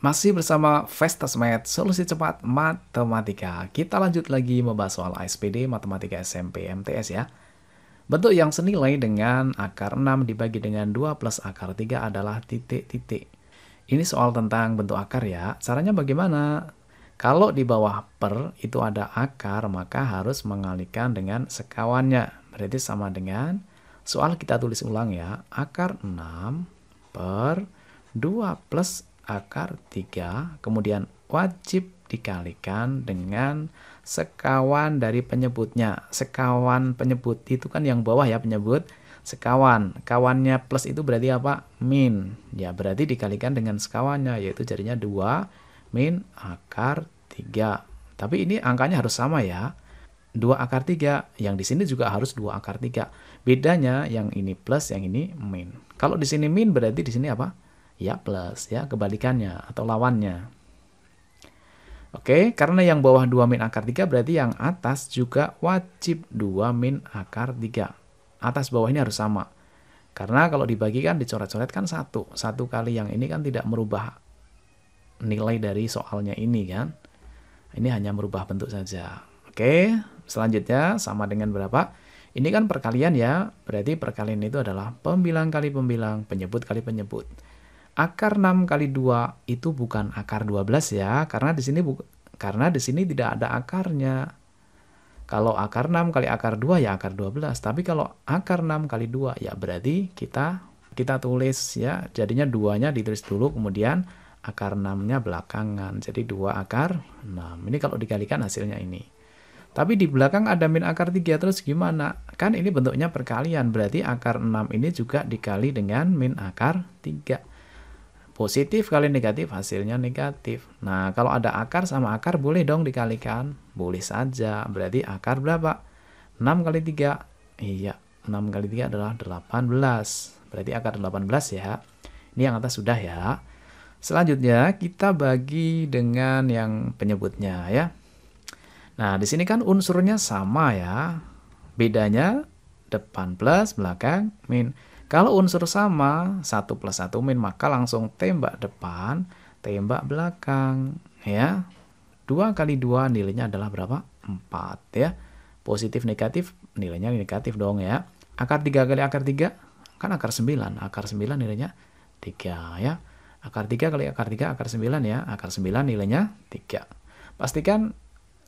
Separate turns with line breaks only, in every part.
Masih bersama Vestasmed, solusi cepat matematika. Kita lanjut lagi membahas soal ASPD, Matematika SMP MTS ya. Bentuk yang senilai dengan akar 6 dibagi dengan 2 plus akar 3 adalah titik-titik. Ini soal tentang bentuk akar ya. Caranya bagaimana? Kalau di bawah per itu ada akar, maka harus mengalihkan dengan sekawannya. Berarti sama dengan, soal kita tulis ulang ya, akar 6 per 2 plus akar 3, kemudian wajib dikalikan dengan sekawan dari penyebutnya. Sekawan penyebut itu kan yang bawah ya, penyebut sekawan. Kawannya plus itu berarti apa? Min. Ya, berarti dikalikan dengan sekawannya, yaitu jadinya 2 min akar 3. Tapi ini angkanya harus sama ya. 2 akar 3, yang di sini juga harus 2 akar 3. Bedanya yang ini plus, yang ini min. Kalau di sini min berarti di sini apa? Ya plus ya, kebalikannya atau lawannya. Oke, karena yang bawah 2 min akar 3 berarti yang atas juga wajib 2 min akar 3. Atas bawah ini harus sama. Karena kalau dibagi kan dicoret-coret kan 1. 1 kali yang ini kan tidak merubah nilai dari soalnya ini kan. Ini hanya merubah bentuk saja. Oke, selanjutnya sama dengan berapa? Ini kan perkalian ya, berarti perkalian itu adalah pembilang kali pembilang, penyebut kali penyebut. Akar 6 kali 2 itu bukan akar 12 ya, karena di sini tidak ada akarnya. Kalau akar 6 kali akar 2 ya akar 12, tapi kalau akar 6 kali 2 ya berarti kita tulis ya, jadinya 2-nya ditulis dulu, kemudian akar 6-nya belakangan. Jadi 2 akar 6. Ini kalau dikalikan hasilnya ini. Tapi di belakang ada min akar 3, terus gimana? Kan ini bentuknya perkalian, berarti akar 6 ini juga dikali dengan min akar 3. Positif kali negatif, hasilnya negatif. Nah, kalau ada akar sama akar boleh dong dikalikan? Boleh saja. Berarti akar berapa? 6 kali 3. Iya, 6 kali 3 adalah 18. Berarti akar 18 ya. Ini yang atas sudah ya. Selanjutnya kita bagi dengan yang penyebutnya ya. Nah, di sini kan unsurnya sama ya. Bedanya depan plus, belakang min. Kalau unsur sama, 1 plus 1 min, maka langsung tembak depan, tembak belakang. Ya. 2 kali 2 nilainya adalah berapa? 4 ya. Positif negatif, nilainya negatif dong ya. Akar 3 kali akar 3, kan akar 9. Akar 9 nilainya 3 ya. Akar 3 kali akar 3, akar 9 ya. Akar 9 nilainya 3. Pastikan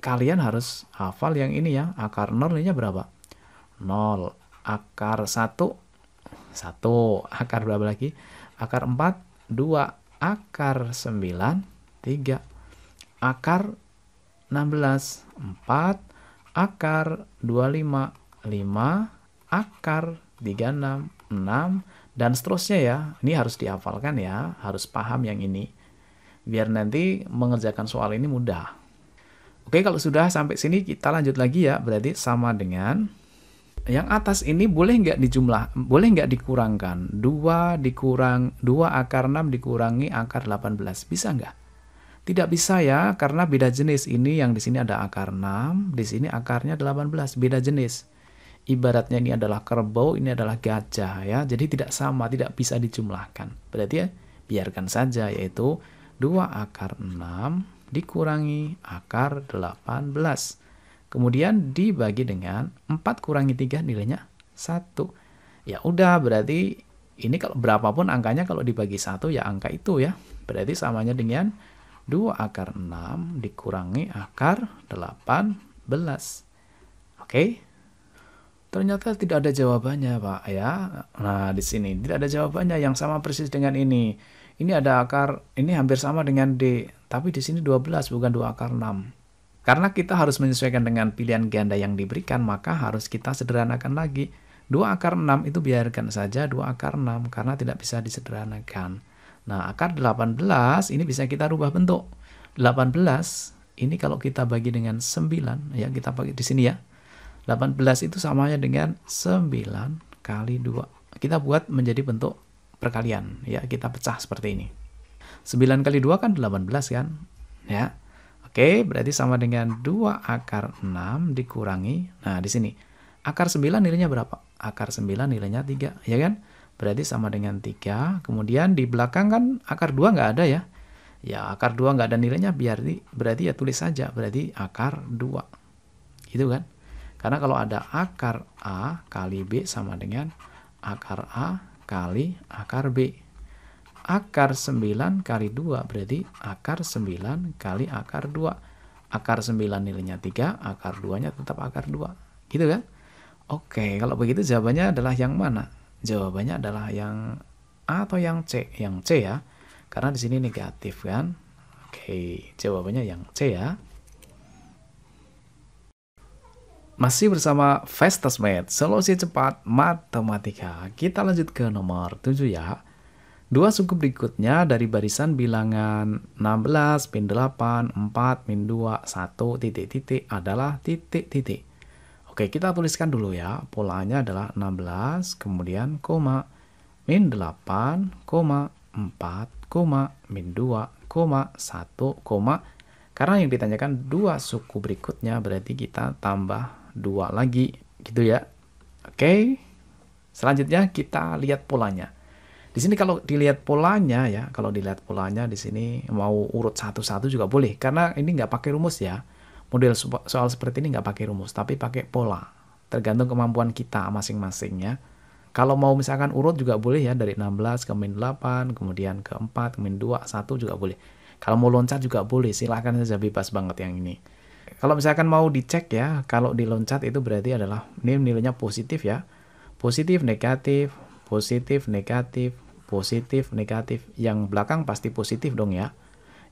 kalian harus hafal yang ini ya. Akar 0 nilainya berapa? 0. Akar 1, 1. Akar berapa lagi? Akar 4, 2. Akar 9, 3. Akar 16, 4. Akar 25, 5. Akar 36, 6. Dan seterusnya ya. Ini harus dihafalkan ya. Harus paham yang ini. Biar nanti mengerjakan soal ini mudah. Oke, kalau sudah sampai sini kita lanjut lagi ya. Berarti sama dengan yang atas ini boleh nggak dikurangkan? 2 akar 6 dikurangi akar 18. Bisa nggak? Tidak bisa ya, karena beda jenis. Ini yang di sini ada akar 6, di sini akarnya 18, beda jenis. Ibaratnya ini adalah kerbau, ini adalah gajah ya. Jadi tidak sama, tidak bisa dijumlahkan. Berarti ya, biarkan saja, yaitu 2 akar 6 dikurangi akar 18. Kemudian dibagi dengan 4 kurangi 3 nilainya 1. Ya udah, berarti ini kalau berapapun angkanya kalau dibagi 1 ya angka itu ya. Berarti samanya dengan 2 akar 6 dikurangi akar 18. Oke. Ternyata tidak ada jawabannya, Pak ya. Nah, di sini tidak ada jawabannya yang sama persis dengan ini. Ini ada akar, ini hampir sama dengan D, tapi di sini 12 bukan 2 akar 6. Karena kita harus menyesuaikan dengan pilihan ganda yang diberikan, maka harus kita sederhanakan lagi. 2 akar 6 itu biarkan saja 2 akar 6, karena tidak bisa disederhanakan. Nah, akar 18 ini bisa kita rubah bentuk. 18 ini kalau kita bagi dengan 9, ya kita pakai di sini ya. 18 itu samanya dengan 9 kali 2. Kita buat menjadi bentuk perkalian, ya kita pecah seperti ini. 9 kali 2 kan 18 kan? Ya. Oke, berarti sama dengan 2 akar 6 dikurangi. Nah, di sini. Akar 9 nilainya berapa? Akar 9 nilainya 3, ya kan? Berarti sama dengan 3. Kemudian di belakang kan akar 2 nggak ada ya. Ya akar 2 nggak ada nilainya, berarti ya tulis saja, berarti akar 2. Gitu kan? Karena kalau ada akar A kali B sama dengan akar A kali akar B. Akar 9 kali 2 berarti akar 9 kali akar 2. Akar 9 nilainya 3, akar 2-nya tetap akar 2. Gitu kan? Oke, kalau begitu jawabannya adalah yang mana? Jawabannya adalah yang A atau yang C? Yang C ya. Karena di sini negatif kan. Oke, jawabannya yang C ya. Masih bersama Festus Math, solusi cepat matematika. Kita lanjut ke nomor 7 ya. Dua suku berikutnya dari barisan bilangan 16, min 8, 4, min 2, 1, titik-titik adalah titik-titik. Oke, kita tuliskan dulu ya. Polanya adalah 16, kemudian koma, min 8, koma, 4, koma, min 2, koma, 1, koma. Karena yang ditanyakan dua suku berikutnya, berarti kita tambah 2 lagi, gitu ya. Oke, selanjutnya kita lihat polanya. Di sini kalau dilihat polanya ya, kalau dilihat polanya di sini mau urut satu-satu juga boleh. Karena ini nggak pakai rumus ya. Model soal seperti ini nggak pakai rumus, tapi pakai pola. Tergantung kemampuan kita masing-masing ya. Kalau mau misalkan urut juga boleh ya, dari 16 ke min 8, kemudian ke 4, ke min 2, 1 juga boleh. Kalau mau loncat juga boleh, silahkan saja, bebas banget yang ini. Kalau misalkan mau dicek ya, kalau diloncat itu berarti adalah ini nilainya positif ya. Positif, negatif, positif, negatif, positif, negatif. Yang belakang pasti positif dong ya.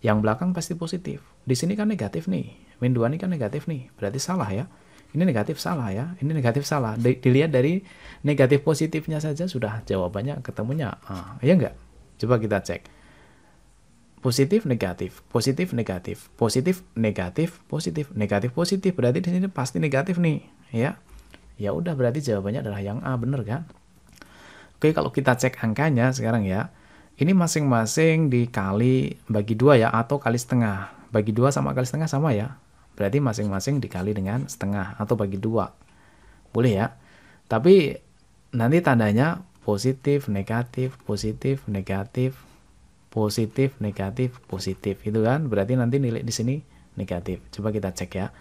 Yang belakang pasti positif. Di sini kan negatif nih. Min 2 ini kan negatif nih. Berarti salah ya. Ini negatif salah ya. Ini negatif salah. Dilihat dari negatif positifnya saja sudah jawabannya ketemunya. Ya enggak? Coba kita cek. Positif, negatif, positif, negatif, positif, negatif, positif, negatif, positif. Berarti di sini pasti negatif nih, ya. Ya udah, berarti jawabannya adalah yang A, bener kan? Oke, kalau kita cek angkanya sekarang ya. Ini masing-masing dikali bagi 2 ya, atau kali setengah. Bagi 2 sama kali setengah sama ya. Berarti masing-masing dikali dengan setengah atau bagi 2. Boleh ya. Tapi nanti tandanya positif, negatif, positif, negatif, positif, negatif, positif. Itu kan. Berarti nanti nilai di sini negatif. Coba kita cek ya.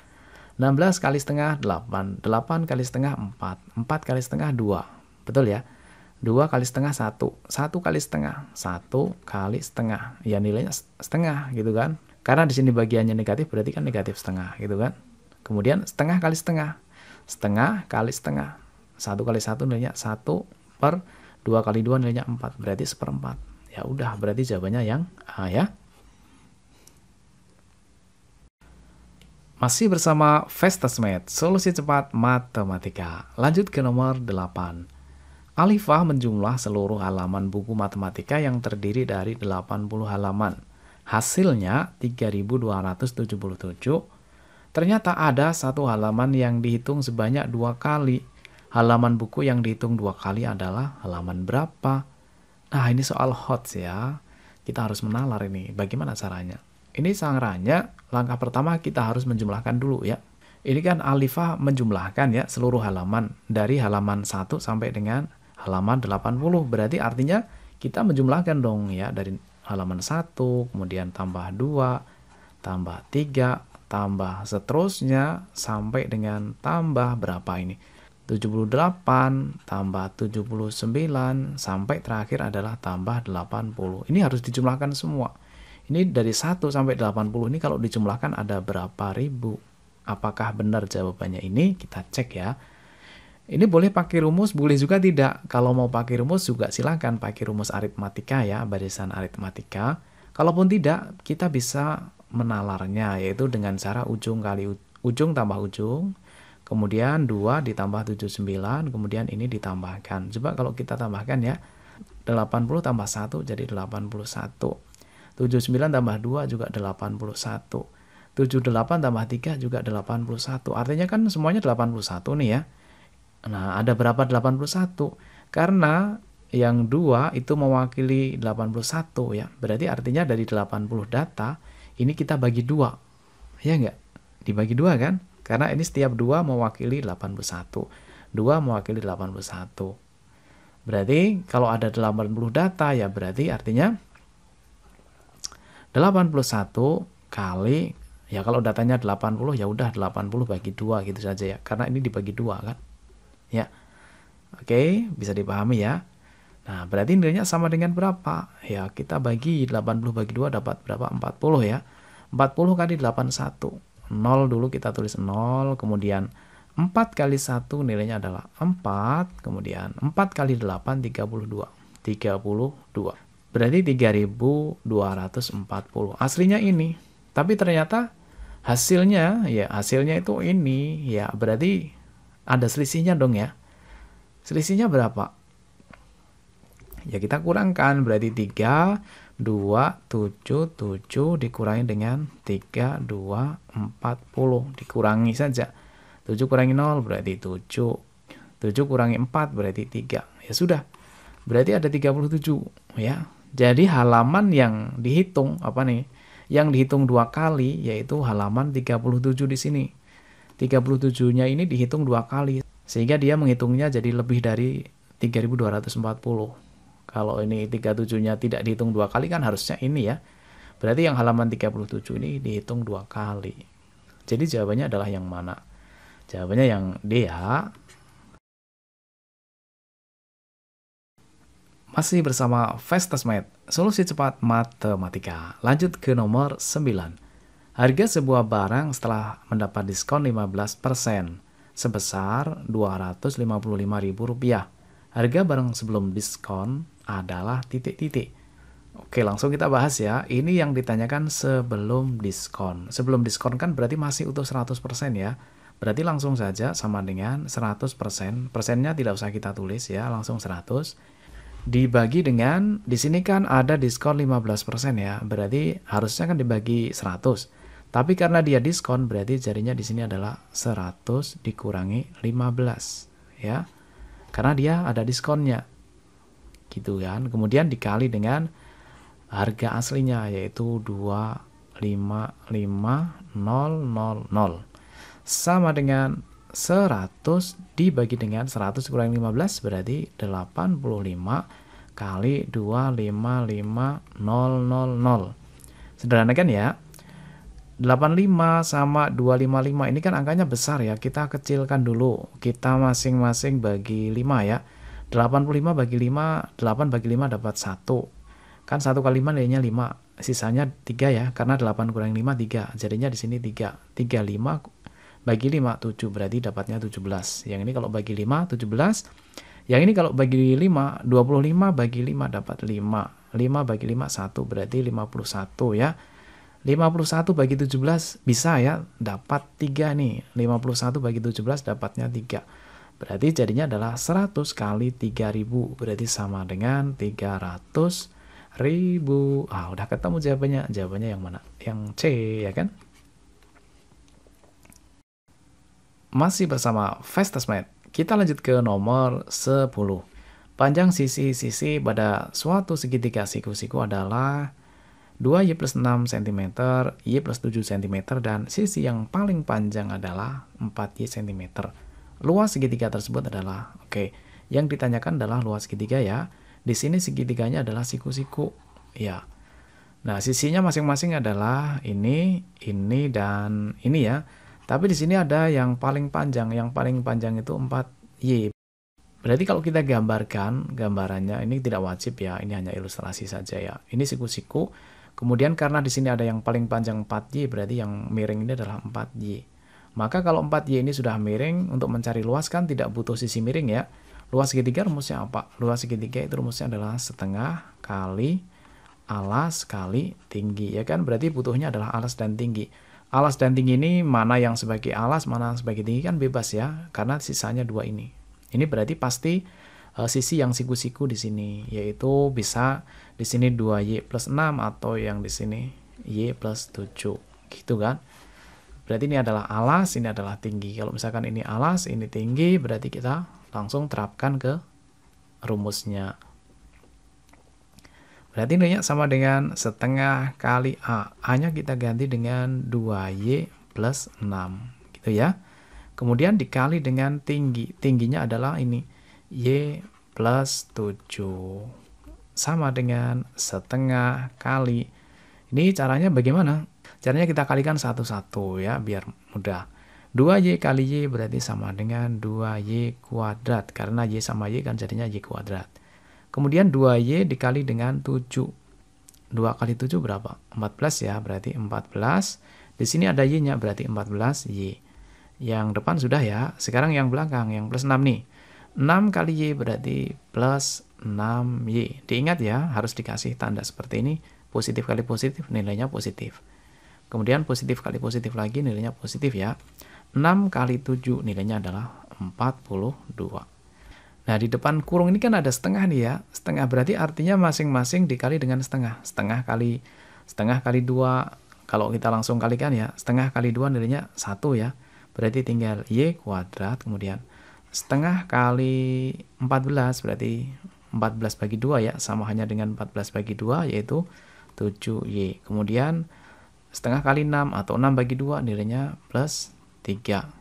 16 kali setengah 8. 8 kali setengah 4. 4 kali setengah 2. Betul ya. 2 kali setengah 1. 1 kali setengah. 1 kali setengah. Ya nilainya setengah gitu kan. Karena di sini bagiannya negatif berarti kan negatif setengah gitu kan. Kemudian setengah kali setengah. Setengah kali setengah. 1 kali 1 nilainya 1 per 2 kali 2 nilainya 4. Berarti seperempat. Ya udah, berarti jawabannya yang A ya. Masih bersama Festus Math, solusi cepat matematika. Lanjut ke nomor 8. Alifah menjumlah seluruh halaman buku matematika yang terdiri dari 80 halaman. Hasilnya 3277. Ternyata ada satu halaman yang dihitung sebanyak 2 kali. Halaman buku yang dihitung 2 kali adalah halaman berapa? Nah, ini soal hot ya. Kita harus menalar ini. Bagaimana caranya? Ini caranya, langkah pertama kita harus menjumlahkan dulu ya. Ini kan Alifah menjumlahkan ya seluruh halaman. Dari halaman 1 sampai dengan halaman 80. Berarti artinya kita menjumlahkan dong ya. Dari halaman 1, kemudian tambah 2, tambah 3, tambah seterusnya sampai dengan tambah berapa ini? 78 tambah 79 sampai terakhir adalah tambah 80. Ini harus dijumlahkan semua. Ini dari 1 sampai 80 ini kalau dijumlahkan ada berapa ribu? Apakah benar jawabannya ini? Kita cek ya. Ini boleh pakai rumus, boleh juga tidak. Kalau mau pakai rumus juga silakan pakai rumus aritmatika ya, barisan aritmatika. Kalaupun tidak, kita bisa menalarnya, yaitu dengan cara ujung kali ujung tambah ujung. Kemudian 2 ditambah 79, kemudian ini ditambahkan. Coba kalau kita tambahkan ya, 80 tambah 1 jadi 81. 79 tambah 2 juga 81. 78 tambah 3 juga 81. Artinya kan semuanya 81 nih ya. Nah, ada berapa 81? Karena yang 2 itu mewakili 81 ya. Berarti artinya dari 80 data, ini kita bagi 2. Ya enggak? Dibagi 2 kan? Karena ini setiap 2 mewakili 81. 2 mewakili 81. Berarti kalau ada 80 data ya berarti artinya 81 kali, ya kalau datanya 80 ya udah 80 bagi 2 gitu saja ya. Karena ini dibagi 2 kan. Ya. Oke, bisa dipahami ya. Nah, berarti nilainya sama dengan berapa? Ya, kita bagi 80 bagi 2 dapat berapa? 40 ya. 40 kali 81. 0 dulu kita tulis 0, kemudian 4 kali 1 nilainya adalah 4, kemudian 4 kali 8 32. 32. Berarti 3240. Aslinya ini. Tapi ternyata hasilnya itu ini ya, berarti ada selisihnya dong ya. Selisihnya berapa? Ya kita kurangkan, berarti 3 2 7 7 dikurangi dengan 3 2 40, dikurangi saja. 7 kurangi 0 berarti 7. 7 kurangi 4 berarti 3. Ya sudah. Berarti ada 37 ya. Jadi halaman yang dihitung apa nih? Yang dihitung 2 kali yaitu halaman 37 di sini. 37-nya ini dihitung 2 kali sehingga dia menghitungnya jadi lebih dari 3240. Kalau ini 37-nya tidak dihitung 2 kali kan harusnya ini ya. Berarti yang halaman 37 ini dihitung 2 kali. Jadi jawabannya adalah yang mana? Jawabannya yang D ya. Masih bersama Festasmed, solusi cepat matematika. Lanjut ke nomor 9. Harga sebuah barang setelah mendapat diskon 15% sebesar Rp255.000. Harga barang sebelum diskon adalah titik-titik. Oke, langsung kita bahas ya. Ini yang ditanyakan sebelum diskon. Sebelum diskon kan berarti masih utuh 100% ya. Berarti langsung saja sama dengan 100%. Persennya tidak usah kita tulis ya, langsung 100. Dibagi dengan, di sini kan ada diskon 15% ya, berarti harusnya kan dibagi 100. Tapi karena dia diskon, berarti jadinya di sini adalah 100 dikurangi 15 ya. Karena dia ada diskonnya. Gitu kan. Kemudian dikali dengan harga aslinya yaitu 255.000 sama dengan 100 dibagi dengan 100 kurangi 15 berarti 85 kali 255.000. Sederhanakan ya. 85 sama 255 ini kan angkanya besar ya. Kita kecilkan dulu. Kita masing-masing bagi 5 ya. 85 bagi 5, 8 bagi 5 dapat 1. Kan 1 kali 5 nilainya 5. Sisanya 3 ya. Karena 8 kurangi 5 3. Jadinya di sini 3. 35 bagi 5, 7, berarti dapatnya 17. Yang ini kalau bagi 5, 17. Yang ini kalau bagi 5, 25 bagi 5 dapat 5. 5 bagi 5, 1, berarti 51 ya. 51 bagi 17 bisa ya, dapat 3 nih. 51 bagi 17 dapatnya 3. Berarti jadinya adalah 100 kali 3.000, berarti sama dengan 300.000. Udah ketemu jawabannya. Jawabannya yang mana? Yang C ya kan? Masih bersama Festasmed, kita lanjut ke nomor 10. Panjang sisi-sisi pada suatu segitiga siku-siku adalah 2Y plus 6 cm, Y plus 7 cm, dan sisi yang paling panjang adalah 4Y cm. Luas segitiga tersebut adalah, yang ditanyakan adalah luas segitiga ya. Di sini segitiganya adalah siku-siku, ya. Nah, sisinya masing-masing adalah ini, dan ini ya. Tapi di sini ada yang paling panjang. Yang paling panjang itu 4Y. Berarti kalau kita gambarkan, gambarannya ini tidak wajib ya. Ini hanya ilustrasi saja ya. Ini siku-siku. Kemudian karena di sini ada yang paling panjang 4Y, berarti yang miring ini adalah 4Y. Maka kalau 4Y ini sudah miring, untuk mencari luas kan tidak butuh sisi miring ya. Luas segitiga rumusnya apa? Luas segitiga itu rumusnya adalah setengah kali alas kali tinggi. Ya kan? Berarti butuhnya adalah alas dan tinggi. Alas dan tinggi ini mana yang sebagai alas, mana yang sebagai tinggi kan bebas ya, karena sisanya 2 ini. Ini berarti pasti sisi yang siku-siku di sini, yaitu bisa di sini 2Y plus 6 atau yang di sini Y plus 7. Gitu kan. Berarti ini adalah alas, ini adalah tinggi. Kalau misalkan ini alas, ini tinggi, berarti kita langsung terapkan ke rumusnya. Berarti nilainya sama dengan setengah kali A. A-nya kita ganti dengan 2Y plus 6. Gitu ya. Kemudian dikali dengan tinggi. Tingginya adalah ini. Y plus 7. Sama dengan setengah kali. Ini caranya bagaimana? Caranya kita kalikan satu-satu ya, biar mudah. 2y kali y berarti sama dengan 2y kuadrat. Karena y sama y kan jadinya y kuadrat. Kemudian 2y dikali dengan 7. 2 kali 7 berapa? 14 ya, berarti 14. Di sini ada y-nya, berarti 14y. Yang depan sudah ya. Sekarang yang belakang, yang plus 6 nih. 6 kali y berarti plus 6y. Diingat ya, harus dikasih tanda seperti ini. Positif kali positif, nilainya positif. Kemudian positif kali positif lagi, nilainya positif ya. 6 kali 7, nilainya adalah 42. Nah, di depan kurung ini kan ada setengah nih ya. Setengah berarti artinya masing-masing dikali dengan setengah. Setengah kali 2. Kalau kita langsung kalikan ya, setengah kali 2 nilainya 1 ya. Berarti tinggal y kuadrat. Kemudian setengah kali 14 berarti 14 bagi 2 ya. Sama hanya dengan 14 bagi 2 yaitu 7y. Kemudian setengah kali 6 atau 6 bagi 2 nilainya plus 3.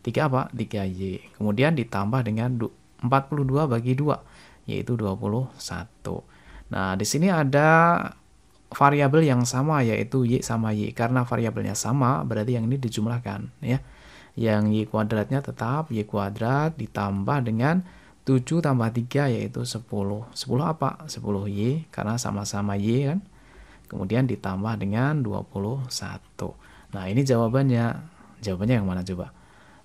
3 apa? 3y. Kemudian ditambah dengan 42 bagi 2, yaitu 21. Nah, di sini ada variabel yang sama, yaitu y sama y. Karena variabelnya sama, berarti yang ini dijumlahkan. Ya. Yang y kuadratnya tetap y kuadrat ditambah dengan 7 tambah 3, yaitu 10. 10 apa? 10y, karena sama-sama y kan. Kemudian ditambah dengan 21. Nah, ini jawabannya. Jawabannya yang mana coba?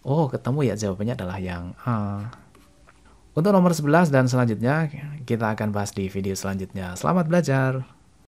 Oh, ketemu ya, jawabannya adalah yang A. Untuk nomor 11 dan selanjutnya kita akan bahas di video selanjutnya. Selamat belajar!